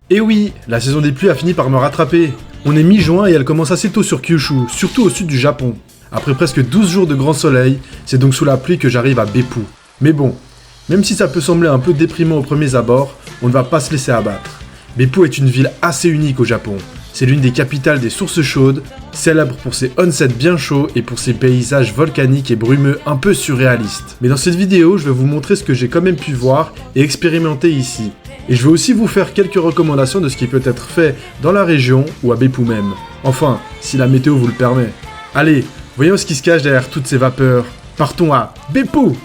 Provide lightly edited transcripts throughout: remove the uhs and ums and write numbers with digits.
Et oui, la saison des pluies a fini par me rattraper. On est mi-juin et elle commence assez tôt sur Kyushu, surtout au sud du Japon. Après presque 12 jours de grand soleil, c'est donc sous la pluie que j'arrive à Beppu. Mais bon, même si ça peut sembler un peu déprimant aux premiers abords, on ne va pas se laisser abattre. Beppu est une ville assez unique au Japon. C'est l'une des capitales des sources chaudes, célèbre pour ses onsens bien chauds et pour ses paysages volcaniques et brumeux un peu surréalistes. Mais dans cette vidéo, je vais vous montrer ce que j'ai quand même pu voir et expérimenter ici. Et je vais aussi vous faire quelques recommandations de ce qui peut être fait dans la région ou à Beppu même. Enfin, si la météo vous le permet. Allez, voyons ce qui se cache derrière toutes ces vapeurs. Partons à Beppu!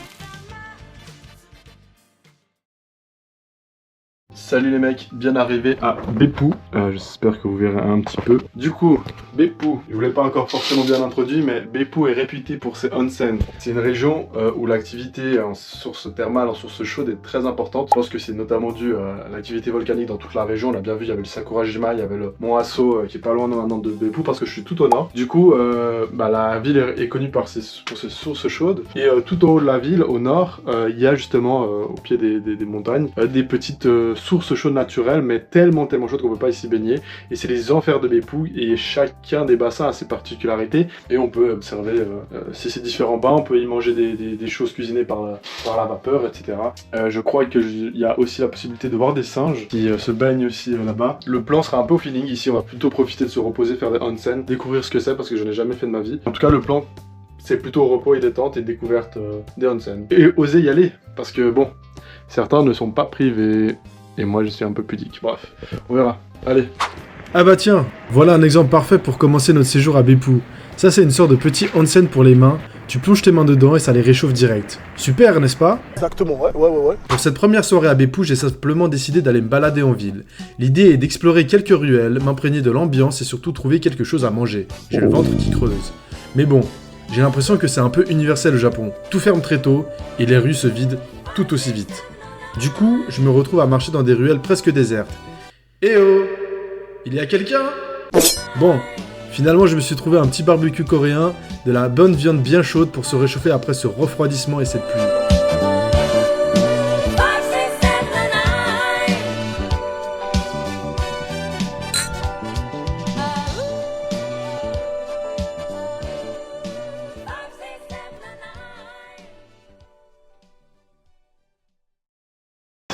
Salut les mecs, bien arrivé à Beppu. J'espère que vous verrez un petit peu. Du coup, Beppu, je vous l'ai pas encore forcément bien introduit, mais Beppu est réputé pour ses onsen. C'est une région où l'activité en source thermale, en source chaude est très importante. Je pense que c'est notamment dû à l'activité volcanique dans toute la région. On l'a bien vu, il y avait le Sakurajima, il y avait le mont Aso qui est pas loin maintenant de Beppu parce que je suis tout au nord. Du coup, la ville est connue pour ses sources chaudes. Et tout en haut de la ville, au nord, il y a justement au pied des montagnes des petites sources chaudes naturelles, mais tellement chaudes qu'on peut pas ici baigner. Et c'est les enfers de Beppu et chacun des bassins a ses particularités. Et on peut observer ces différents bains, on peut y manger des choses cuisinées par la vapeur, etc. Je crois qu'il y a aussi la possibilité de voir des singes qui se baignent aussi là-bas. Le plan sera un peu au feeling ici, on va plutôt profiter de se reposer, faire des onsen, découvrir ce que c'est parce que je n'ai jamais fait de ma vie. En tout cas, le plan c'est plutôt repos et détente et découverte des onsen. Et oser y aller, parce que bon, certains ne sont pas privés, et moi je suis un peu pudique. Bref, on verra. Allez. Ah bah tiens, voilà un exemple parfait pour commencer notre séjour à Beppu. Ça c'est une sorte de petit onsen pour les mains, tu plonges tes mains dedans et ça les réchauffe direct. Super, n'est-ce pas? Exactement, ouais. Pour cette première soirée à Beppu, j'ai simplement décidé d'aller me balader en ville. L'idée est d'explorer quelques ruelles, m'imprégner de l'ambiance et surtout trouver quelque chose à manger. J'ai le ventre qui creuse. Mais bon, j'ai l'impression que c'est un peu universel au Japon. Tout ferme très tôt et les rues se vident tout aussi vite. Du coup, je me retrouve à marcher dans des ruelles presque désertes. Eh oh! Il y a quelqu'un? Bon, finalement je me suis trouvé un petit barbecue coréen, de la bonne viande bien chaude pour se réchauffer après ce refroidissement et cette pluie.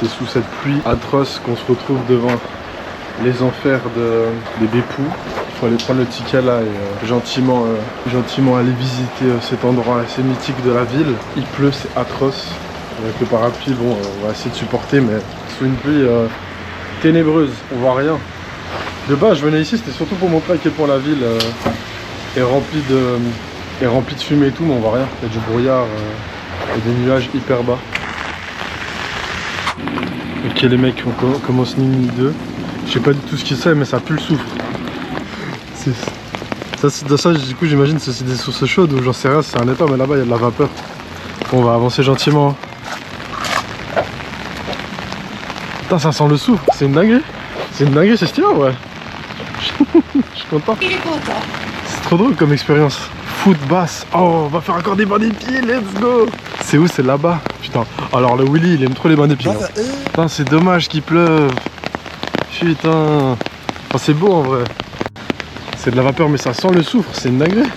C'est sous cette pluie atroce qu'on se retrouve devant les enfers de Beppu. Il faut aller prendre le ticket là et gentiment aller visiter cet endroit assez mythique de la ville. Il pleut, c'est atroce. Avec le parapluie, bon, on va essayer de supporter, mais sous une pluie ténébreuse, on voit rien. De base, je venais ici, c'était surtout pour montrer à quel point la ville est remplie de fumée et tout, mais on voit rien. Il y a du brouillard et des nuages hyper bas. Ok les mecs, on commence Nini 2. Je sais pas du tout ce qu'il c'est, mais ça pue le soufre. Ça, du coup j'imagine que c'est des sources chaudes ou j'en sais rien, c'est un étang, mais là-bas il y a de la vapeur. Bon, on va avancer gentiment. Putain, ça sent le soufre, c'est une dinguerie. C'est une dinguerie, c'est stylé ouais. Je suis content. Il est content. C'est trop drôle comme expérience. Foot basse. Oh, on va faire encore des bains des pieds, let's go. C'est où? C'est là-bas. Putain. Alors le Willy, il aime trop les bains des pieds. Hein. Putain, c'est dommage qu'il pleuve. Putain. Enfin, c'est beau en vrai. C'est de la vapeur, mais ça sent le soufre. C'est une dinguerie.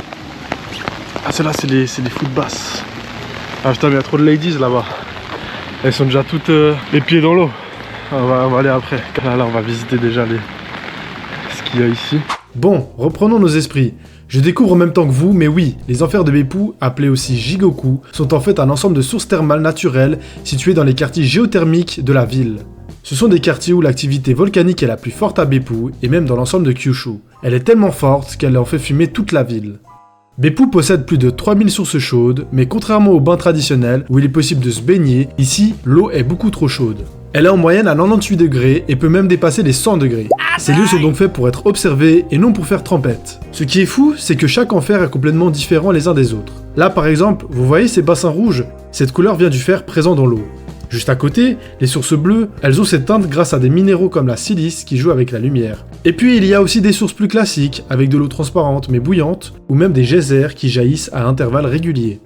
Ah, celle-là, c'est les foot basses. Ah putain, mais il y a trop de ladies là-bas. Elles sont déjà toutes les pieds dans l'eau. On va aller après. Là, on va visiter déjà ce qu'il y a ici. Bon, reprenons nos esprits. Je découvre en même temps que vous, mais oui, les enfers de Beppu, appelés aussi Jigoku, sont en fait un ensemble de sources thermales naturelles situées dans les quartiers géothermiques de la ville. Ce sont des quartiers où l'activité volcanique est la plus forte à Beppu, et même dans l'ensemble de Kyushu. Elle est tellement forte qu'elle en fait fumer toute la ville. Beppu possède plus de 3000 sources chaudes, mais contrairement aux bains traditionnels, où il est possible de se baigner, ici, l'eau est beaucoup trop chaude. Elle est en moyenne à 98 degrés et peut même dépasser les 100 degrés. Ces lieux sont donc faits pour être observés et non pour faire trempette. Ce qui est fou, c'est que chaque enfer est complètement différent les uns des autres. Là par exemple, vous voyez ces bassins rouges? Cette couleur vient du fer présent dans l'eau. Juste à côté, les sources bleues, elles ont cette teinte grâce à des minéraux comme la silice qui jouent avec la lumière. Et puis il y a aussi des sources plus classiques, avec de l'eau transparente mais bouillante, ou même des geysers qui jaillissent à intervalles réguliers.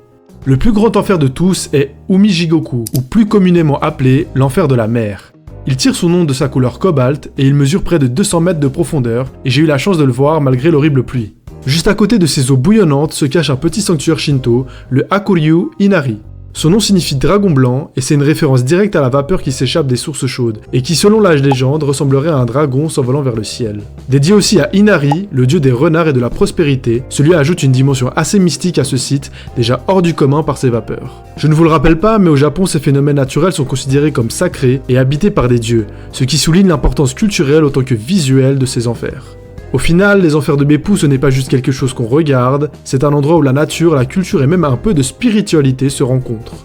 Le plus grand enfer de tous est Umijigoku, ou plus communément appelé l'enfer de la mer. Il tire son nom de sa couleur cobalt et il mesure près de 200 mètres de profondeur et j'ai eu la chance de le voir malgré l'horrible pluie. Juste à côté de ces eaux bouillonnantes se cache un petit sanctuaire shinto, le Hakuryu Inari. Son nom signifie dragon blanc et c'est une référence directe à la vapeur qui s'échappe des sources chaudes et qui selon la légende ressemblerait à un dragon s'envolant vers le ciel. Dédié aussi à Inari, le dieu des renards et de la prospérité, celui ajoute une dimension assez mystique à ce site, déjà hors du commun par ses vapeurs. Je ne vous le rappelle pas, mais au Japon ces phénomènes naturels sont considérés comme sacrés et habités par des dieux, ce qui souligne l'importance culturelle autant que visuelle de ces enfers. Au final, les enfers de Beppu, ce n'est pas juste quelque chose qu'on regarde, c'est un endroit où la nature, la culture et même un peu de spiritualité se rencontrent.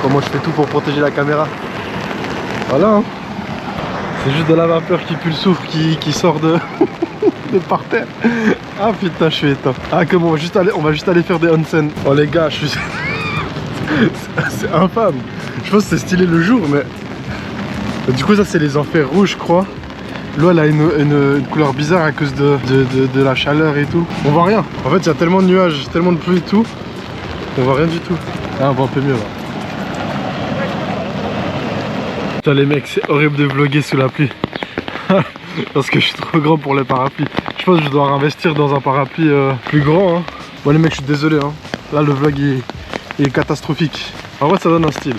Comment je fais tout pour protéger la caméra. Voilà, hein. C'est juste de la vapeur qui pue le souffle qui sort de par terre. Ah putain, je suis éteint. Ah comme on va juste aller faire des onsen. Oh les gars, je suis... c'est infâme. Je pense que c'est stylé le jour, mais du coup ça c'est les enfers rouges, je crois. L'eau elle a une couleur bizarre à cause de la chaleur et tout. On voit rien. En fait il y a tellement de nuages, tellement de pluie et tout, on voit rien du tout. Ah on voit un peu mieux là. Putain les mecs, c'est horrible de vlogger sous la pluie. Parce que je suis trop grand pour les parapluies. Je pense que je dois investir dans un parapluie plus grand, hein. Bon les mecs, je suis désolé, hein. Là le vlog il est catastrophique. En vrai ça donne un style.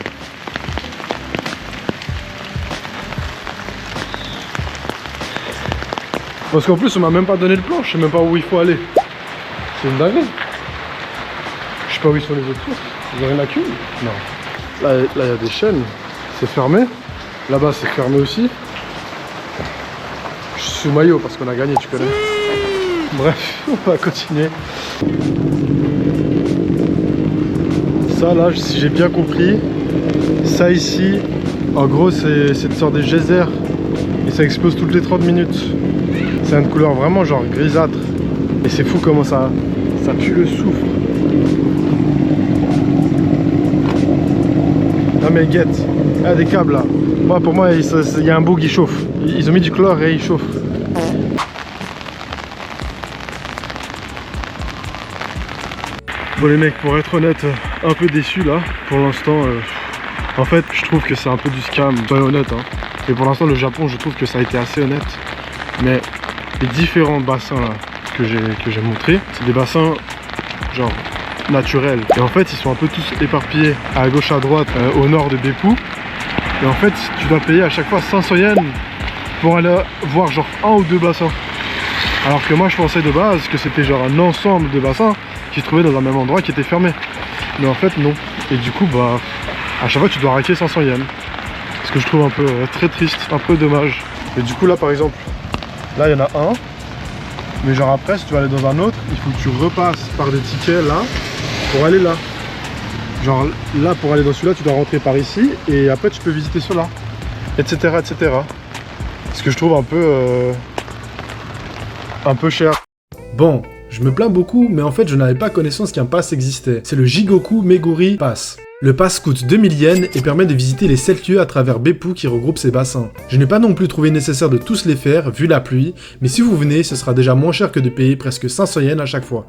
Parce qu'en plus on m'a même pas donné le plan, je sais même pas où il faut aller. C'est une dinguerie. Je sais pas où ils sont les autres sources. Vous avez rien à cul? Non. Là il y a des chaînes, c'est fermé. Là-bas c'est fermé aussi. Je suis sous maillot parce qu'on a gagné, tu connais. Bref, on va continuer. Ça là, si j'ai bien compris, ça ici, en gros c'est une sorte de geyser et ça explose toutes les 30 minutes. C'est une couleur vraiment genre grisâtre. Et c'est fou comment ça pue le soufre. Ah mais guette, il y a des câbles là. Moi, pour moi, il y a un bout qui chauffe. Ils ont mis du chlore et il chauffe. Bon les mecs, pour être honnête, un peu déçu là. Pour l'instant, en fait, je trouve que c'est un peu du scam. Soyons honnête, hein. Et pour l'instant, le Japon, je trouve que ça a été assez honnête. Mais les différents bassins là, que j'ai montrés, c'est des bassins genre naturels. Et en fait, ils sont un peu tous éparpillés à gauche, à droite, au nord de Beppu. Et en fait, tu dois payer à chaque fois 500 yens pour aller voir genre un ou deux bassins. Alors que moi, je pensais de base que c'était genre un ensemble de bassins qui se trouvaient dans un même endroit qui était fermé. Mais en fait, non. Et du coup, bah, à chaque fois, tu dois raquer 500 yens. Ce que je trouve un peu très triste, un peu dommage. Et du coup, là, par exemple, là, il y en a un. Mais genre après, si tu vas aller dans un autre, il faut que tu repasses par des tickets là pour aller là. Genre là, pour aller dans celui-là, tu dois rentrer par ici et après tu peux visiter cela, etc., etc. Ce que je trouve un peu cher. Bon, je me plains beaucoup, mais en fait je n'avais pas connaissance qu'un pass existait. C'est le Jigoku Meguri Pass. Le pass coûte 2000 yens et permet de visiter les 7 lieux à travers Beppu qui regroupent ces bassins. Je n'ai pas non plus trouvé nécessaire de tous les faire, vu la pluie, mais si vous venez, ce sera déjà moins cher que de payer presque 500 yens à chaque fois.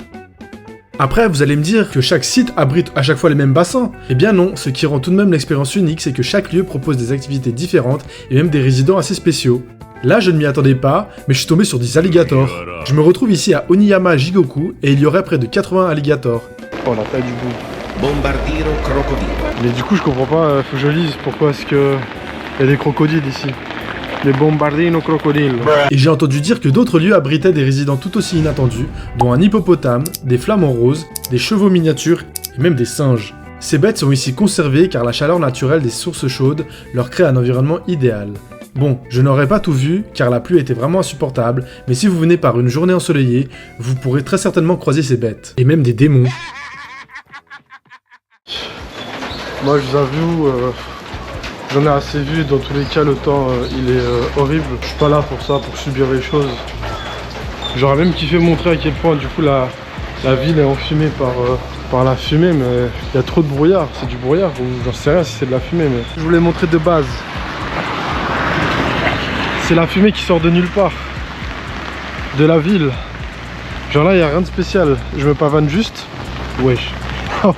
Après, vous allez me dire que chaque site abrite à chaque fois les mêmes bassins. Eh bien non, ce qui rend tout de même l'expérience unique, c'est que chaque lieu propose des activités différentes et même des résidents assez spéciaux. Là, je ne m'y attendais pas, mais je suis tombé sur des alligators. Je me retrouve ici à Oniyama Jigoku et il y aurait près de 80 alligators. Oh la taille du bout. Bombardiro crocodile. Mais du coup, je comprends pas, faut que je lise pourquoi est-ce que il y a des crocodiles ici. Les bombardino crocodiles. Et j'ai entendu dire que d'autres lieux abritaient des résidents tout aussi inattendus, dont un hippopotame, des flamants roses, des chevaux miniatures et même des singes. Ces bêtes sont ici conservées car la chaleur naturelle des sources chaudes leur crée un environnement idéal. Bon, je n'aurais pas tout vu car la pluie était vraiment insupportable, mais si vous venez par une journée ensoleillée, vous pourrez très certainement croiser ces bêtes. Et même des démons. Moi, je vous avoue, j'en ai assez vu. Dans tous les cas, le temps, il est horrible. Je suis pas là pour ça, pour subir les choses. J'aurais même kiffé montrer à quel point, du coup, la ville est enfumée par la fumée, mais il y a trop de brouillard. C'est du brouillard, ou j'en sais rien si c'est de la fumée, mais je voulais montrer de base. C'est la fumée qui sort de nulle part, de la ville. Genre là, il n'y a rien de spécial. Je me pavane juste. Wesh. Oh,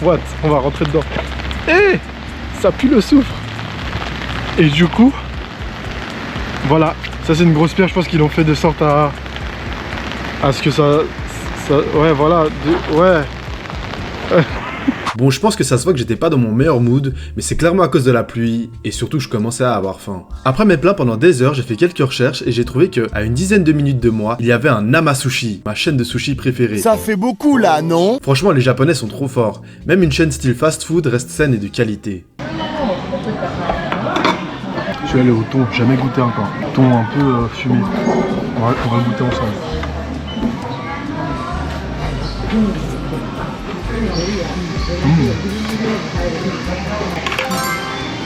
what? On va rentrer dedans. Eh, ça pue le soufre. Et du coup, voilà. Ça, c'est une grosse pierre. Je pense qu'ils l'ont fait de sorte à ce que ça ouais, voilà. Ouais. Bon, je pense que ça se voit que j'étais pas dans mon meilleur mood, mais c'est clairement à cause de la pluie, et surtout je commençais à avoir faim. Après mes plats pendant des heures, j'ai fait quelques recherches et j'ai trouvé que, à une dizaine de minutes de moi, il y avait un Nama Sushi, ma chaîne de sushi préférée. Ça fait beaucoup là, non? Franchement, les Japonais sont trop forts. Même une chaîne style fast food reste saine et de qualité. Je suis allé au thon, jamais goûté encore. Thon un peu fumé. On va goûter ensemble.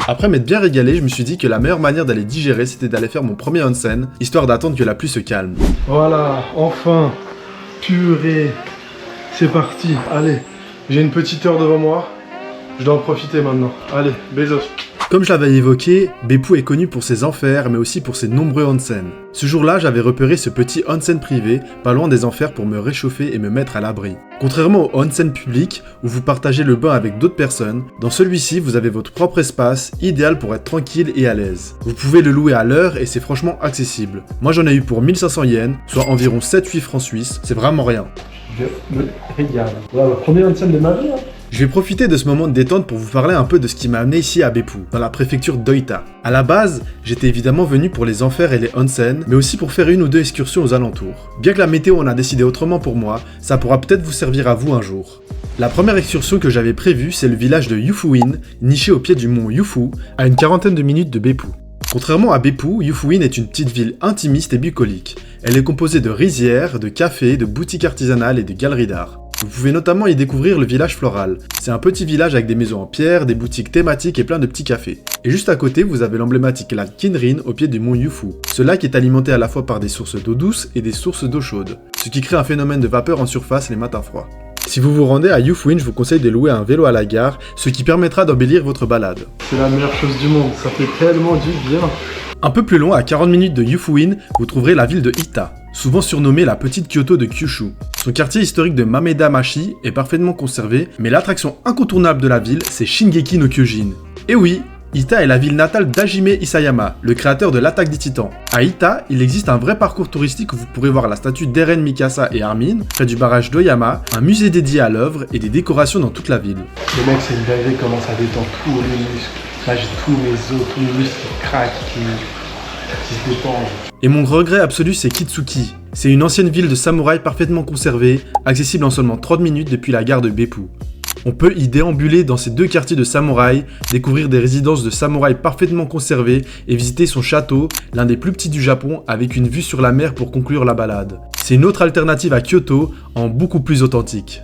Après m'être bien régalé, je me suis dit que la meilleure manière d'aller digérer, c'était d'aller faire mon premier onsen, histoire d'attendre que la pluie se calme. Voilà, enfin, purée, c'est parti. Allez, j'ai une petite heure devant moi, je dois en profiter maintenant. Allez, Bezos. Comme je l'avais évoqué, Beppu est connu pour ses enfers, mais aussi pour ses nombreux onsen. Ce jour-là, j'avais repéré ce petit onsen privé, pas loin des enfers pour me réchauffer et me mettre à l'abri. Contrairement au onsen public, où vous partagez le bain avec d'autres personnes, dans celui-ci, vous avez votre propre espace, idéal pour être tranquille et à l'aise. Vous pouvez le louer à l'heure et c'est franchement accessible. Moi j'en ai eu pour 1500 yens, soit environ 7-8 francs suisses, c'est vraiment rien. Je me régale. Voilà, le premier onsen de ma vie. Je vais profiter de ce moment de détente pour vous parler un peu de ce qui m'a amené ici à Beppu, dans la préfecture d'Oita. À la base, j'étais évidemment venu pour les enfers et les onsen, mais aussi pour faire une ou deux excursions aux alentours. Bien que la météo en a décidé autrement pour moi, ça pourra peut-être vous servir à vous un jour. La première excursion que j'avais prévue, c'est le village de Yufuin, niché au pied du mont Yufu, à une quarantaine de minutes de Beppu. Contrairement à Beppu, Yufuin est une petite ville intimiste et bucolique. Elle est composée de rizières, de cafés, de boutiques artisanales et de galeries d'art. Vous pouvez notamment y découvrir le village floral. C'est un petit village avec des maisons en pierre, des boutiques thématiques et plein de petits cafés. Et juste à côté, vous avez l'emblématique lac Kinrin au pied du mont Yufu. Ce lac est alimenté à la fois par des sources d'eau douce et des sources d'eau chaude, ce qui crée un phénomène de vapeur en surface les matins froids. Si vous vous rendez à Yufuin, je vous conseille de louer un vélo à la gare, ce qui permettra d'embellir votre balade. C'est la meilleure chose du monde, ça fait tellement du bien. Un peu plus loin, à 40 minutes de Yufuin, vous trouverez la ville de Ita, souvent surnommée la petite Kyoto de Kyushu. Son quartier historique de Mameda-machi est parfaitement conservé, mais l'attraction incontournable de la ville, c'est Shingeki no Kyojin. Et oui, Ita est la ville natale d'Hajime Isayama, le créateur de l'Attaque des Titans. À Ita, il existe un vrai parcours touristique où vous pourrez voir la statue d'Eren Mikasa et Armin, près du barrage d'Oyama, un musée dédié à l'œuvre et des décorations dans toute la ville. Le mec, c'est une dinguerie comment ça détend tous les muscles. Là, j'ai tous mes os, tous mes muscles qui craquent, qui se détendent. Et mon regret absolu, c'est Kitsuki. C'est une ancienne ville de samouraïs parfaitement conservée, accessible en seulement 30 minutes depuis la gare de Beppu. On peut y déambuler dans ces deux quartiers de samouraïs, découvrir des résidences de samouraïs parfaitement conservées et visiter son château, l'un des plus petits du Japon, avec une vue sur la mer pour conclure la balade. C'est une autre alternative à Kyoto, en beaucoup plus authentique.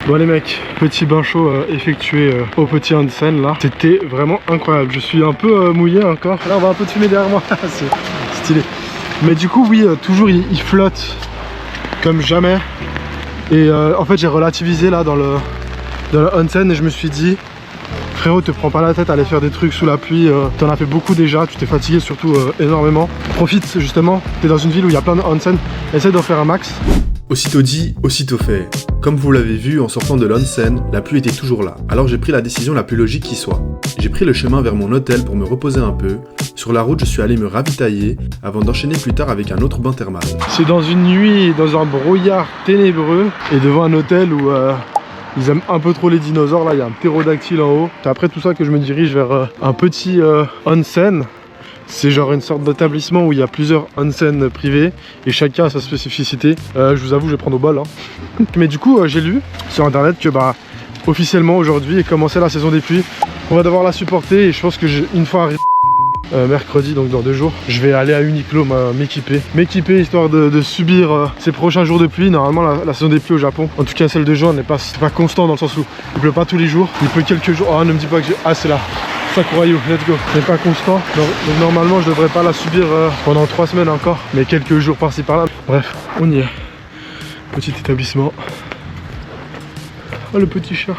Bon les mecs, petit bain chaud effectué au petit onsen là. C'était vraiment incroyable. Je suis un peu mouillé encore. Là on va un peu de fumer derrière moi. C'est stylé. Mais du coup oui, toujours il flotte comme jamais. Et en fait j'ai relativisé là dans le onsen et je me suis dit frérot, te prends pas la tête à aller faire des trucs sous la pluie. T'en as fait beaucoup déjà, tu t'es fatigué surtout énormément. Profite justement, t'es dans une ville où il y a plein de onsen. Essaye d'en faire un max. Aussitôt dit, aussitôt fait. Comme vous l'avez vu, en sortant de l'onsen, la pluie était toujours là. Alors j'ai pris la décision la plus logique qui soit. J'ai pris le chemin vers mon hôtel pour me reposer un peu. Sur la route, je suis allé me ravitailler avant d'enchaîner plus tard avec un autre bain thermal. C'est dans une nuit, dans un brouillard ténébreux et devant un hôtel où ils aiment un peu trop les dinosaures. Là, il y a un ptérodactyle en haut. C'est après tout ça que je me dirige vers un petit onsen. C'est genre une sorte d'établissement où il y a plusieurs onsen privés et chacun a sa spécificité. Je vous avoue, je vais prendre au bol. Hein. Mais du coup, j'ai lu sur internet que officiellement aujourd'hui est commencé la saison des pluies. On va devoir la supporter et je pense que une fois arrivé mercredi, donc dans 2 jours, je vais aller à Uniqlo m'équiper histoire de subir ces prochains jours de pluie. Normalement la saison des pluies au Japon, en tout cas celle de juin, n'est pas constant dans le sens où il pleut pas tous les jours, il pleut quelques jours. Oh, ne me dis pas que c'est là. Sakurayu, let's go. C'est pas constant, donc normalement je devrais pas la subir pendant 3 semaines encore, mais quelques jours par-ci par-là. Bref, on y est. Petit établissement. Oh le petit chat.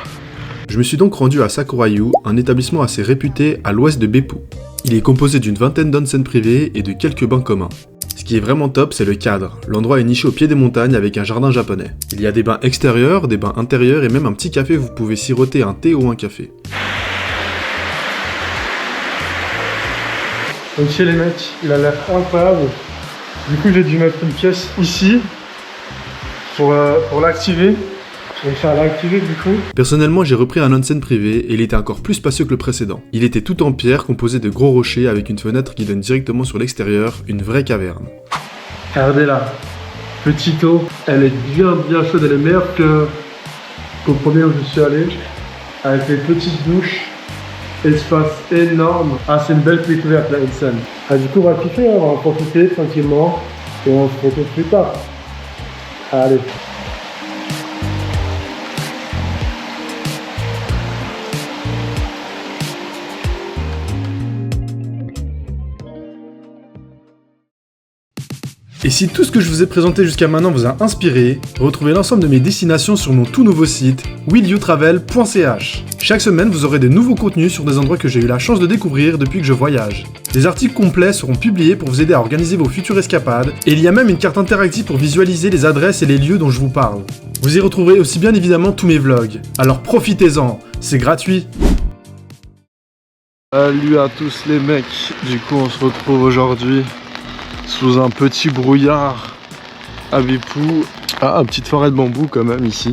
Je me suis donc rendu à Sakurayu, un établissement assez réputé à l'ouest de Beppu. Il est composé d'une vingtaine d'onsen privées et de quelques bains communs. Ce qui est vraiment top, c'est le cadre. L'endroit est niché au pied des montagnes avec un jardin japonais. Il y a des bains extérieurs, des bains intérieurs et même un petit café où vous pouvez siroter un thé ou un café. Ok les mecs, il a l'air incroyable. Du coup j'ai dû mettre une pièce ici pour l'activer. Je vais faire l'activer du coup. Personnellement, j'ai repris un onsen privé et il était encore plus spacieux que le précédent. Il était tout en pierre, composé de gros rochers avec une fenêtre qui donne directement sur l'extérieur, une vraie caverne. Regardez là, petite eau, elle est bien chaude, elle est meilleure qu'au premier où je suis allé. Avec les petites douches, espace énorme. Ah c'est une belle découverte la onsen. Ah, du coup on va kiffer, on va en profiter tranquillement et on se retrouve plus tard. Allez. Et si tout ce que je vous ai présenté jusqu'à maintenant vous a inspiré, retrouvez l'ensemble de mes destinations sur mon tout nouveau site willyoutravel.ch. Chaque semaine, vous aurez des nouveaux contenus sur des endroits que j'ai eu la chance de découvrir depuis que je voyage. Des articles complets seront publiés pour vous aider à organiser vos futures escapades, et il y a même une carte interactive pour visualiser les adresses et les lieux dont je vous parle. Vous y retrouverez aussi bien évidemment tous mes vlogs. Alors profitez-en, c'est gratuit. Salut à tous les mecs, du coup on se retrouve aujourd'hui sous un petit brouillard à Beppu, une petite forêt de bambou quand même ici.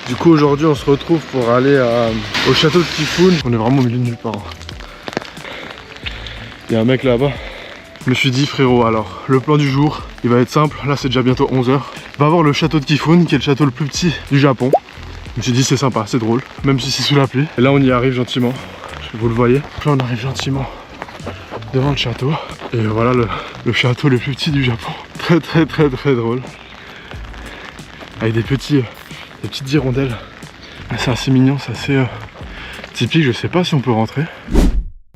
Du coup aujourd'hui on se retrouve pour aller au château de Kifune. On est vraiment au milieu de nulle part. Il y a un mec là-bas. Je me suis dit frérot, alors le plan du jour il va être simple, là c'est déjà bientôt 11 h. On va voir le château de Kifune qui est le château le plus petit du Japon. Je me suis dit c'est sympa, c'est drôle, même si c'est sous la pluie. Et là on y arrive gentiment, vous le voyez. Là on arrive gentiment devant le château. Et voilà le château le plus petit du Japon. Très drôle. Avec des petites hirondelles. C'est assez mignon, c'est assez typique. Je sais pas si on peut rentrer.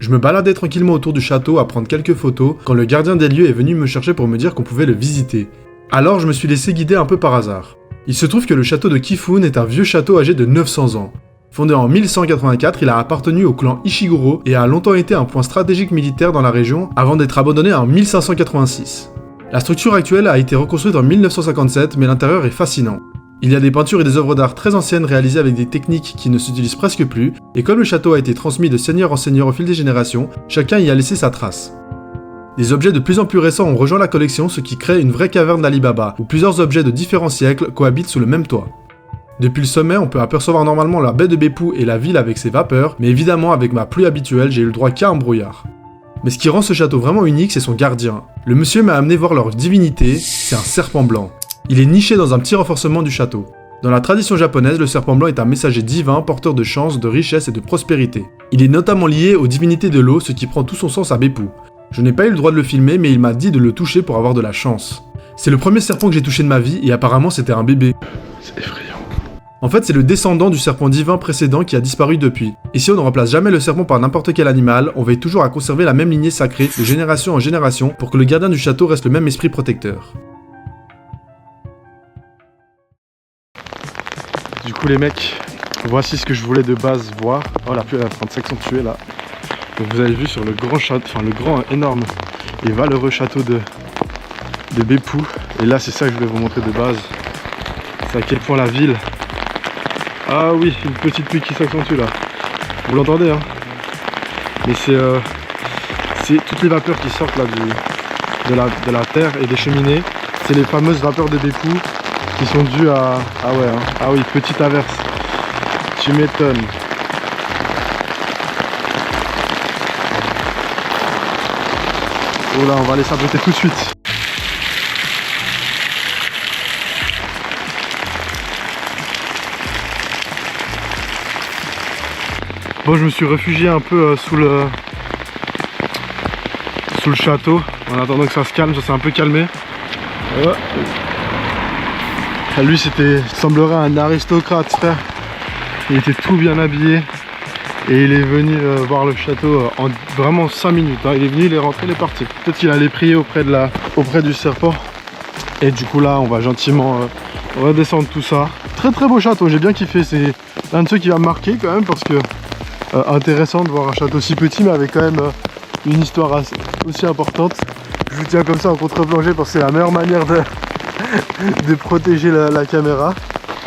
Je me baladais tranquillement autour du château à prendre quelques photos quand le gardien des lieux est venu me chercher pour me dire qu'on pouvait le visiter. Alors je me suis laissé guider un peu par hasard. Il se trouve que le château de Kifune est un vieux château âgé de 900 ans. Fondé en 1184, il a appartenu au clan Ishiguro et a longtemps été un point stratégique militaire dans la région avant d'être abandonné en 1586. La structure actuelle a été reconstruite en 1957, mais l'intérieur est fascinant. Il y a des peintures et des œuvres d'art très anciennes réalisées avec des techniques qui ne s'utilisent presque plus, et comme le château a été transmis de seigneur en seigneur au fil des générations, chacun y a laissé sa trace. Des objets de plus en plus récents ont rejoint la collection, ce qui crée une vraie caverne d'Ali Baba, où plusieurs objets de différents siècles cohabitent sous le même toit. Depuis le sommet, on peut apercevoir normalement la baie de Beppu et la ville avec ses vapeurs, mais évidemment avec ma pluie habituelle, j'ai eu le droit qu'à un brouillard. Mais ce qui rend ce château vraiment unique, c'est son gardien. Le monsieur m'a amené voir leur divinité, c'est un serpent blanc. Il est niché dans un petit renforcement du château. Dans la tradition japonaise, le serpent blanc est un messager divin, porteur de chance, de richesse et de prospérité. Il est notamment lié aux divinités de l'eau, ce qui prend tout son sens à Beppu. Je n'ai pas eu le droit de le filmer, mais il m'a dit de le toucher pour avoir de la chance. C'est le premier serpent que j'ai touché de ma vie, et apparemment c'était un bébé. C'est effrayant. En fait, c'est le descendant du serpent divin précédent qui a disparu depuis. Et si on ne remplace jamais le serpent par n'importe quel animal, on veille toujours à conserver la même lignée sacrée de génération en génération pour que le gardien du château reste le même esprit protecteur. Du coup les mecs, voici ce que je voulais de base voir. Oh la pluie est en train de s'accentuer là. Donc vous avez vu sur le grand château, enfin le grand énorme et valeureux château de Beppu. Et là c'est ça que je voulais vous montrer de base. C'est à quel point la ville... Ah oui, une petite pluie qui s'accentue là. Vous l'entendez hein. Mais c'est toutes les vapeurs qui sortent là de la terre et des cheminées. C'est les fameuses vapeurs de Beppu qui sont dues à... Ah ouais hein. Ah oui, petite averse. Tu m'étonnes. Oh là, on va aller s'abriter tout de suite. Bon, je me suis réfugié un peu sous le château en attendant que ça se calme. Ça s'est un peu calmé. Lui, semblerait un aristocrate, frère. Il était tout bien habillé et il est venu voir le château en vraiment 5 minutes. Hein. Il est venu, il est rentré, il est parti. Peut-être qu'il allait prier auprès du serpent. Et du coup là, on va gentiment redescendre tout ça. Très beau château, j'ai bien kiffé. C'est l'un de ceux qui va me marquer quand même parce que intéressant de voir un château si petit mais avec quand même une histoire aussi importante. Je vous tiens comme ça en contre-plongée parce que c'est la meilleure manière de, de protéger la caméra.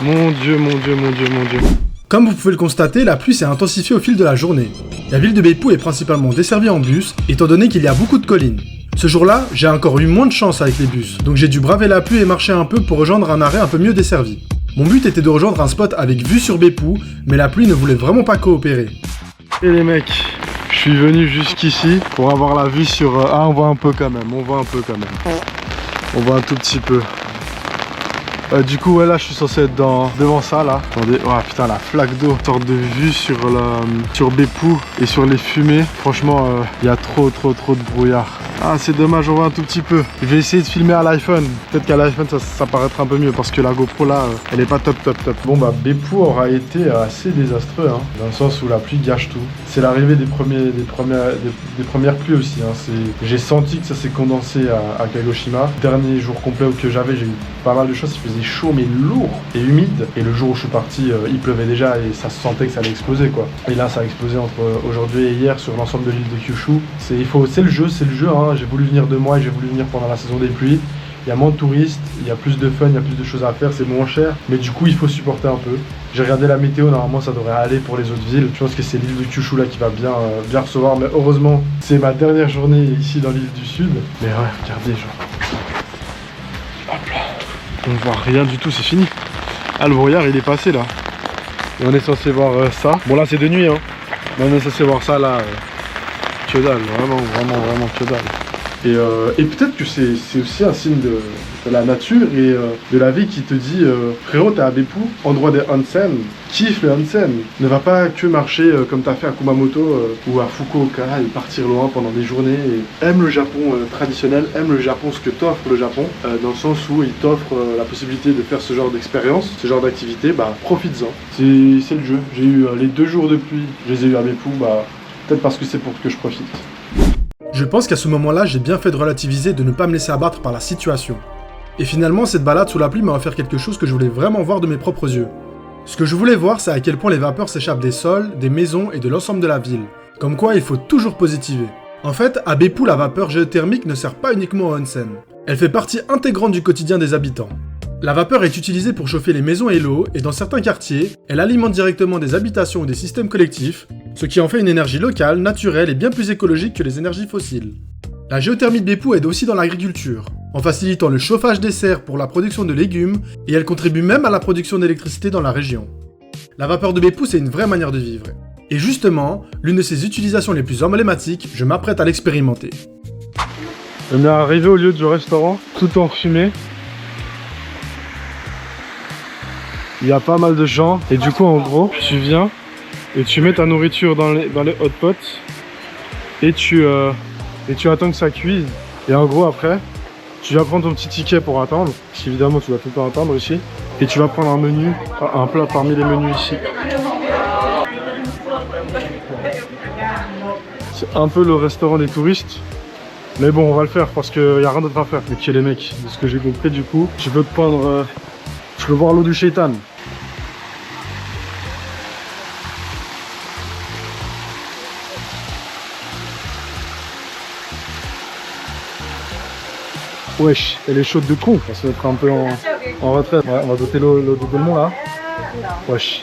Mon Dieu, mon Dieu, mon Dieu, mon Dieu. Comme vous pouvez le constater, la pluie s'est intensifiée au fil de la journée. La ville de Beppu est principalement desservie en bus, étant donné qu'il y a beaucoup de collines. Ce jour-là, j'ai encore eu moins de chance avec les bus, donc j'ai dû braver la pluie et marcher un peu pour rejoindre un arrêt un peu mieux desservi. Mon but était de rejoindre un spot avec vue sur Beppu, mais la pluie ne voulait vraiment pas coopérer. Et les mecs, je suis venu jusqu'ici pour avoir la vue sur... Ah, on voit un peu quand même, on voit un peu quand même. On voit un tout petit peu. Du coup, ouais, là, je suis censé être devant ça, là. Attendez, oh putain, la flaque d'eau. Sorte de vue sur Beppu et sur les fumées. Franchement, il y a trop de brouillard. Ah, c'est dommage, on voit un tout petit peu. Je vais essayer de filmer à l'iPhone. Peut-être qu'à l'iPhone, ça paraîtra un peu mieux parce que la GoPro, là, elle est pas top. Bon, bah, Beppu aura été assez désastreux, hein, dans le sens où la pluie gâche tout. C'est l'arrivée des premières pluies aussi, hein. J'ai senti que ça s'est condensé à Kagoshima. Dernier jour complet que j'avais, j'ai eu pas mal de choses. Il faisait chaud, mais lourd et humide. Et le jour où je suis parti, il pleuvait déjà et ça se sentait que ça allait exploser, quoi. Et là, ça a explosé entre aujourd'hui et hier sur l'ensemble de l'île de Kyushu. C'est le jeu, hein. J'ai voulu venir 2 mois et j'ai voulu venir pendant la saison des pluies. Il y a moins de touristes, il y a plus de fun, il y a plus de choses à faire, c'est moins cher. Mais du coup, il faut supporter un peu. J'ai regardé la météo, normalement ça devrait aller pour les autres villes. Je pense que c'est l'île de Kyushu là qui va bien recevoir. Mais heureusement, c'est ma dernière journée ici dans l'île du Sud. Mais ouais, regardez, genre. Hop là. On voit rien du tout, c'est fini. Ah, le brouillard il est passé là. Et on est censé voir ça. Bon là c'est de nuit, hein. Mais on est censé voir ça là. Que dalle, vraiment que dalle. Et peut-être que c'est aussi un signe de la nature et de la vie qui te dit frérot, t'es à Beppu, endroit des onsen, kiffe les onsen. Ne va pas que marcher comme t'as fait à Kumamoto ou à Fukuoka et partir loin pendant des journées. Et aime le Japon traditionnel, aime le Japon, ce que t'offre le Japon, dans le sens où il t'offre la possibilité de faire ce genre d'expérience, ce genre d'activité, bah profites-en. C'est le jeu. J'ai eu les 2 jours de pluie, je les ai eu à Beppu, bah peut-être parce que c'est pour que je profite. Je pense qu'à ce moment-là, j'ai bien fait de relativiser et de ne pas me laisser abattre par la situation. Et finalement, cette balade sous la pluie m'a offert quelque chose que je voulais vraiment voir de mes propres yeux. Ce que je voulais voir, c'est à quel point les vapeurs s'échappent des sols, des maisons et de l'ensemble de la ville. Comme quoi, il faut toujours positiver. En fait, à Beppu, la vapeur géothermique ne sert pas uniquement aux onsen. Elle fait partie intégrante du quotidien des habitants. La vapeur est utilisée pour chauffer les maisons et l'eau, et dans certains quartiers, elle alimente directement des habitations ou des systèmes collectifs, ce qui en fait une énergie locale, naturelle et bien plus écologique que les énergies fossiles. La géothermie de Beppu aide aussi dans l'agriculture, en facilitant le chauffage des serres pour la production de légumes, et elle contribue même à la production d'électricité dans la région. La vapeur de Beppu, c'est une vraie manière de vivre. Et justement, l'une de ses utilisations les plus emblématiques, je m'apprête à l'expérimenter. On est arrivé au lieu du restaurant, tout en fumée. Il y a pas mal de gens et du coup en gros tu viens et tu mets ta nourriture dans les hot pots et tu attends que ça cuise et en gros après tu vas prendre ton petit ticket pour attendre parce qu'évidemment tu vas tout le temps attendre ici et tu vas prendre un menu, un plat parmi les menus ici. C'est un peu le restaurant des touristes mais bon on va le faire parce qu'il n'y a rien d'autre à faire. Mais qui est les mecs, de ce que j'ai compris du coup tu peux te prendre je veux voir l'eau du shaitan. Wesh, elle est chaude de con. On va se mettre un peu en retraite. Ouais, on va doter l'eau de Delmont là. Wesh.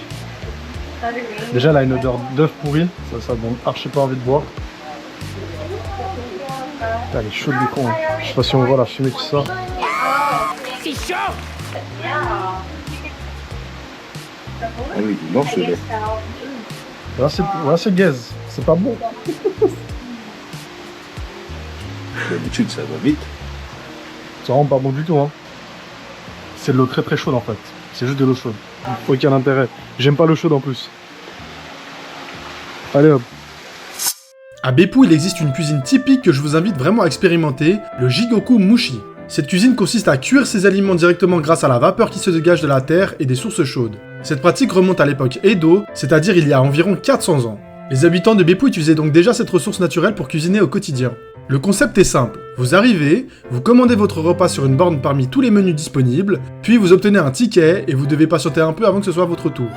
Déjà elle a une odeur d'œuf pourri. Ça donne archi pas envie de boire. Elle est chaude de con. Hein. Je sais pas si on voit la fumée qui sort. C'est chaud. Ah oui, du morceau. Là c'est gaze, c'est pas bon. D'habitude ça va vite. C'est vraiment pas bon du tout hein. C'est de l'eau très chaude en fait. C'est juste de l'eau chaude. Aucun intérêt. J'aime pas l'eau chaude en plus. Allez hop. À Beppu, il existe une cuisine typique que je vous invite vraiment à expérimenter, le Jigoku Mushi. Cette cuisine consiste à cuire ses aliments directement grâce à la vapeur qui se dégage de la terre et des sources chaudes. Cette pratique remonte à l'époque Edo, c'est-à-dire il y a environ 400 ans. Les habitants de Beppu utilisaient donc déjà cette ressource naturelle pour cuisiner au quotidien. Le concept est simple, vous arrivez, vous commandez votre repas sur une borne parmi tous les menus disponibles, puis vous obtenez un ticket et vous devez patienter un peu avant que ce soit votre tour.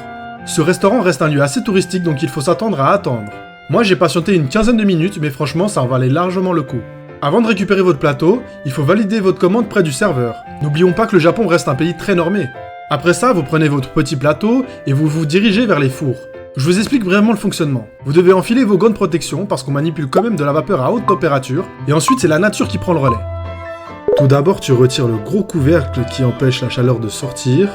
Ce restaurant reste un lieu assez touristique donc il faut s'attendre à attendre. Moi j'ai patienté une quinzaine de minutes, mais franchement ça en valait largement le coup. Avant de récupérer votre plateau, il faut valider votre commande près du serveur. N'oublions pas que le Japon reste un pays très normé. Après ça, vous prenez votre petit plateau et vous vous dirigez vers les fours. Je vous explique vraiment le fonctionnement. Vous devez enfiler vos gants de protection parce qu'on manipule quand même de la vapeur à haute température, et ensuite c'est la nature qui prend le relais. Tout d'abord, tu retires le gros couvercle qui empêche la chaleur de sortir.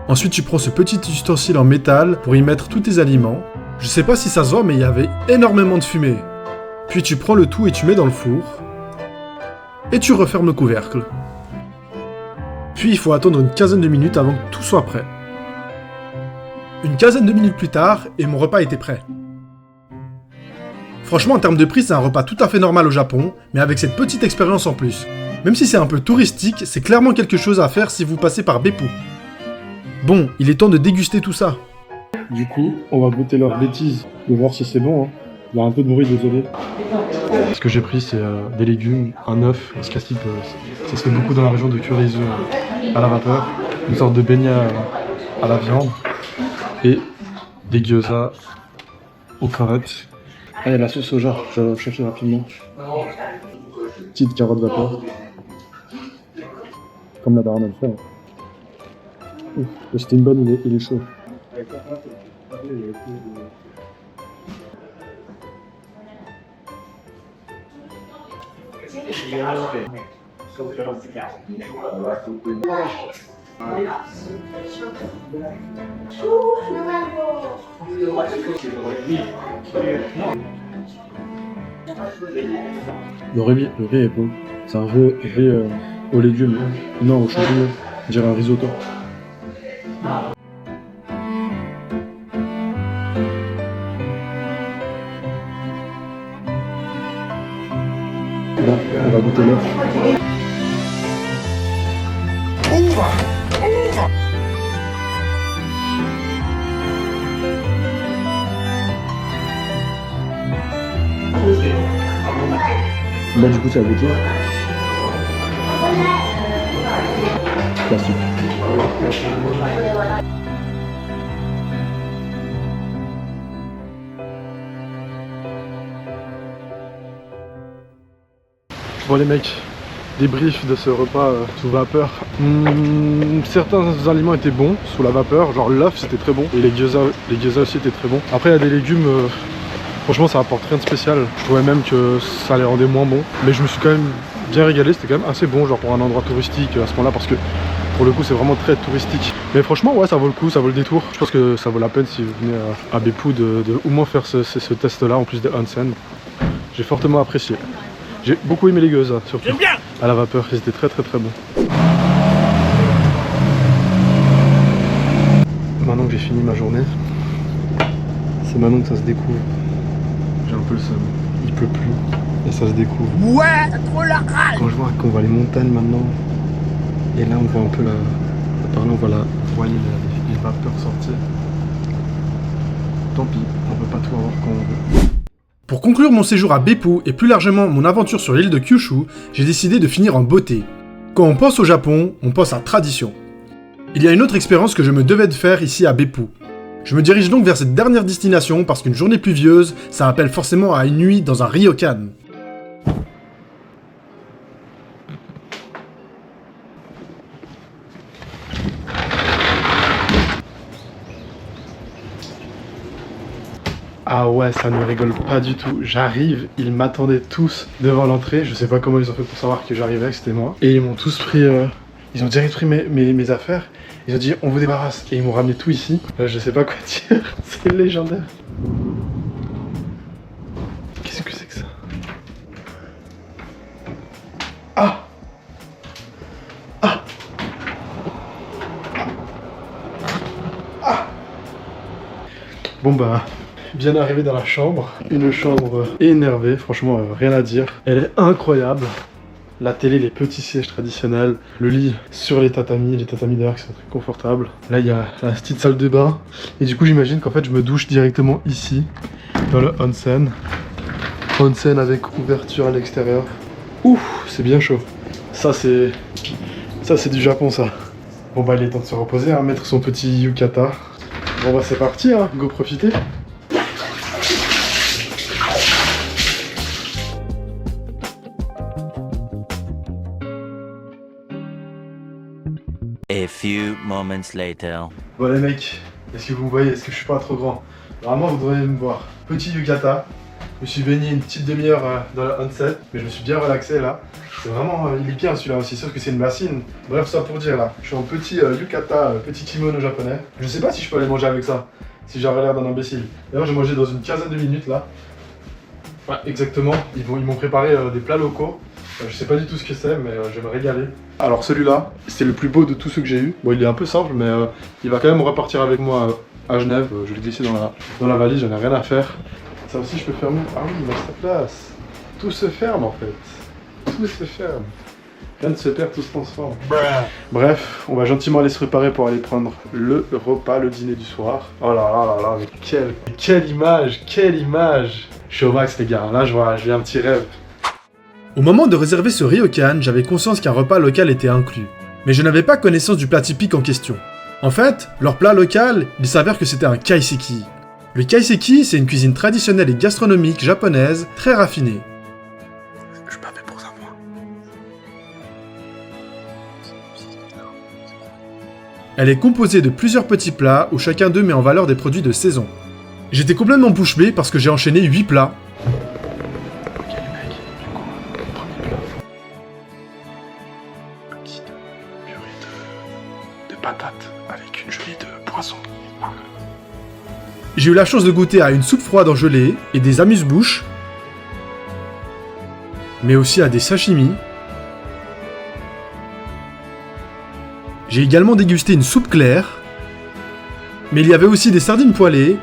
Ensuite, tu prends ce petit ustensile en métal pour y mettre tous tes aliments. Je sais pas si ça se voit, mais il y avait énormément de fumée. Puis tu prends le tout et tu mets dans le four. Et tu refermes le couvercle. Puis il faut attendre une quinzaine de minutes avant que tout soit prêt. Une quinzaine de minutes plus tard, et mon repas était prêt. Franchement, en termes de prix, c'est un repas tout à fait normal au Japon, mais avec cette petite expérience en plus. Même si c'est un peu touristique, c'est clairement quelque chose à faire si vous passez par Beppu. Bon, il est temps de déguster tout ça. Du coup, on va goûter leurs bêtises, de voir si c'est bon. Hein. Il y a un peu de bruit, désolé. Ce que j'ai pris, c'est des légumes, un œuf, parce qu'à ce type, ça se fait beaucoup dans la région de cuire les œufs à la vapeur, une sorte de beignet à la viande, et des gyoza aux carottes. Ah, il y a la sauce soja, je vais chercher rapidement. Petite carotte vapeur. Comme la daronne le fait. Le steamboat, il est chaud. Le riz est beau. C'est un riz aux légumes. Non, aux champignons. On dirait un risotto. Là, on va goûter l'œuf. Là du coup ça a goûté. Classique. Bon les mecs, débrief de ce repas sous vapeur. Certains aliments étaient bons sous la vapeur, genre l'œuf c'était très bon et les gyoza aussi étaient très bons. Après il y a des légumes, franchement ça apporte rien de spécial. Je trouvais même que ça les rendait moins bons. Mais je me suis quand même bien régalé, c'était quand même assez bon genre pour un endroit touristique à ce moment-là parce que pour le coup c'est vraiment très touristique. Mais franchement ouais ça vaut le coup, ça vaut le détour. Je pense que ça vaut la peine si vous venez à Beppu de au moins faire ce test là en plus des onsen. J'ai fortement apprécié. J'ai beaucoup aimé les gyoza, surtout à la vapeur, ils étaient très bons. Maintenant que j'ai fini ma journée, c'est maintenant que ça se découvre. J'ai un peu le seum, il pleut plus et ça se découvre. Ouais, trop la rage. Quand je vois qu'on voit les montagnes maintenant, et là on voit un peu par là on voit les vapeurs sortir. Tant pis, on peut pas tout avoir quand on veut. Pour conclure mon séjour à Beppu et plus largement mon aventure sur l'île de Kyushu, j'ai décidé de finir en beauté. Quand on pense au Japon, on pense à tradition. Il y a une autre expérience que je me devais de faire ici à Beppu. Je me dirige donc vers cette dernière destination parce qu'une journée pluvieuse, ça appelle forcément à une nuit dans un ryokan. Ah ouais, ça ne rigole pas du tout. J'arrive, ils m'attendaient tous devant l'entrée. Je sais pas comment ils ont fait pour savoir que j'arrivais, que c'était moi. Et ils m'ont tous pris, ils ont direct pris mes affaires. Ils ont dit on vous débarrasse. Et ils m'ont ramené tout ici. Je sais pas quoi dire, c'est légendaire. Qu'est-ce que c'est que ça? Ah! Ah! Ah! Bon bah... Bien arrivé dans la chambre, une chambre énervée, franchement rien à dire. Elle est incroyable. La télé, les petits sièges traditionnels, le lit sur les tatamis d'ailleurs qui sont très confortables. Là il y a la petite salle de bain. Et du coup j'imagine qu'en fait je me douche directement ici, dans le onsen. Onsen avec ouverture à l'extérieur. Ouh, c'est bien chaud. Ça c'est du Japon ça. Bon bah il est temps de se reposer, hein, mettre son petit yukata. Bon bah c'est parti, hein, go profiter. few moments later. Bon les mecs, est-ce que vous me voyez? Est-ce que je suis pas trop grand? Normalement vous devriez me voir. Petit yukata. Je me suis baigné une petite demi-heure dans le onsen, mais je me suis bien relaxé là. C'est vraiment, il est bien celui-là aussi, sauf que c'est une bassine. Bref, ça pour dire là, je suis en petit yukata, petit kimono japonais. Je sais pas si je peux aller manger avec ça, si j'aurais l'air d'un imbécile. D'ailleurs, j'ai mangé dans une quinzaine de minutes là. Ouais, exactement, ils m'ont préparé des plats locaux. Je sais pas du tout ce que c'est, mais je vais me régaler. Alors celui-là, c'est le plus beau de tous ceux que j'ai eu. Bon, il est un peu simple, mais il va quand même repartir avec moi à Genève. Je vais le glisser dans la valise, j'en ai rien à faire. Ça aussi, je peux fermer. Ah oui, il a sa place. Tout se ferme en fait. Tout se ferme. Rien ne se perd, tout se transforme. Bref, on va gentiment aller se préparer pour aller prendre le repas, le dîner du soir. Oh là là là là, mais quelle image, quelle image. Je suis au max les gars, là j'ai un petit rêve. Au moment de réserver ce ryokan, j'avais conscience qu'un repas local était inclus. Mais je n'avais pas connaissance du plat typique en question. En fait, leur plat local, il s'avère que c'était un kaiseki. Le kaiseki, c'est une cuisine traditionnelle et gastronomique japonaise très raffinée. Je m'appelle pour ça moi. Elle est composée de plusieurs petits plats où chacun d'eux met en valeur des produits de saison. J'étais complètement bouche bée parce que j'ai enchaîné 8 plats. Ok les mecs, du coup, premier plat. Petite purée de patates avec une gelée de poisson. J'ai eu la chance de goûter à une soupe froide en gelée et des amuse-bouches, mais aussi à des sashimi. J'ai également dégusté une soupe claire, mais il y avait aussi des sardines poêlées,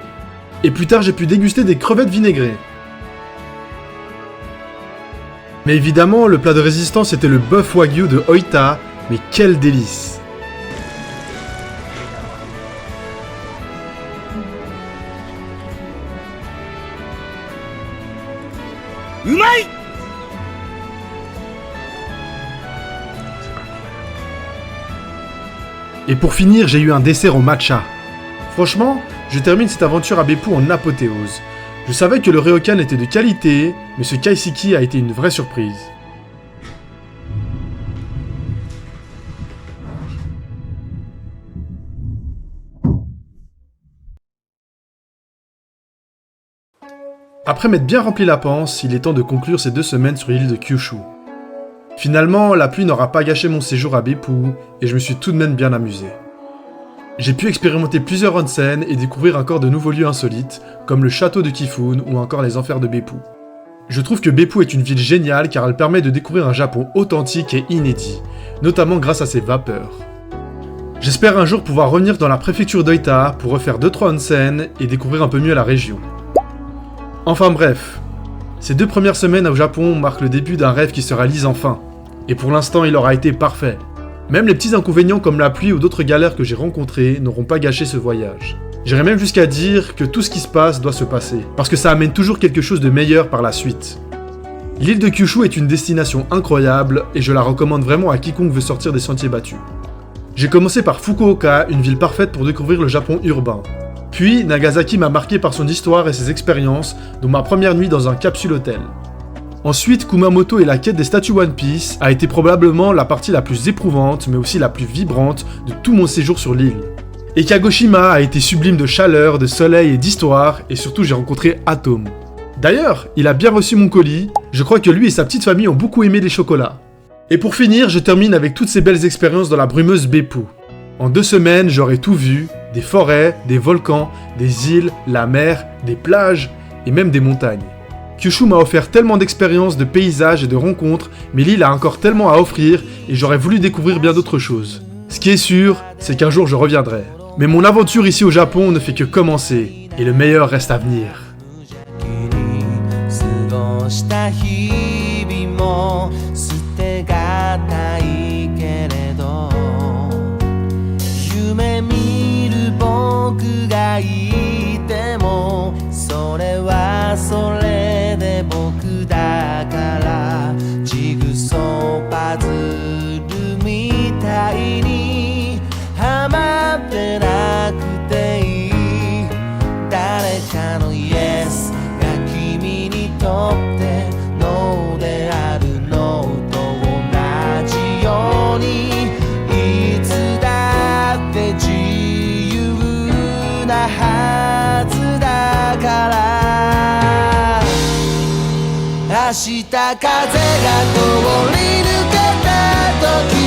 et plus tard j'ai pu déguster des crevettes vinaigrées. Mais évidemment, le plat de résistance était le bœuf wagyu de Oita, mais quel délice! Et pour finir, j'ai eu un dessert au matcha. Franchement, je termine cette aventure à Beppu en apothéose. Je savais que le ryokan était de qualité, mais ce kaiseki a été une vraie surprise. Après m'être bien rempli la panse, il est temps de conclure ces 2 semaines sur l'île de Kyushu. Finalement, la pluie n'aura pas gâché mon séjour à Beppu, et je me suis tout de même bien amusé. J'ai pu expérimenter plusieurs onsen et découvrir encore de nouveaux lieux insolites, comme le château de Kifune ou encore les enfers de Beppu. Je trouve que Beppu est une ville géniale car elle permet de découvrir un Japon authentique et inédit, notamment grâce à ses vapeurs. J'espère un jour pouvoir revenir dans la préfecture d'Oita pour refaire 2-3 onsen et découvrir un peu mieux la région. Enfin bref, ces 2 premières semaines au Japon marquent le début d'un rêve qui se réalise enfin. Et pour l'instant, il aura été parfait. Même les petits inconvénients comme la pluie ou d'autres galères que j'ai rencontrées n'auront pas gâché ce voyage. J'irais même jusqu'à dire que tout ce qui se passe doit se passer, parce que ça amène toujours quelque chose de meilleur par la suite. L'île de Kyushu est une destination incroyable et je la recommande vraiment à quiconque veut sortir des sentiers battus. J'ai commencé par Fukuoka, une ville parfaite pour découvrir le Japon urbain. Puis, Nagasaki m'a marqué par son histoire et ses expériences, dont ma première nuit dans un capsule hôtel. Ensuite, Kumamoto et la quête des statues One Piece a été probablement la partie la plus éprouvante, mais aussi la plus vibrante de tout mon séjour sur l'île. Et Kagoshima a été sublime de chaleur, de soleil et d'histoire, et surtout j'ai rencontré Atom. D'ailleurs, il a bien reçu mon colis, je crois que lui et sa petite famille ont beaucoup aimé les chocolats. Et pour finir, je termine avec toutes ces belles expériences dans la brumeuse Beppu. En 2 semaines, j'aurai tout vu, des forêts, des volcans, des îles, la mer, des plages, et même des montagnes. Kyushu m'a offert tellement d'expériences, de paysages et de rencontres, mais l'île a encore tellement à offrir et j'aurais voulu découvrir bien d'autres choses. Ce qui est sûr, c'est qu'un jour je reviendrai. Mais mon aventure ici au Japon ne fait que commencer, et le meilleur reste à venir. 日風が通り抜けた時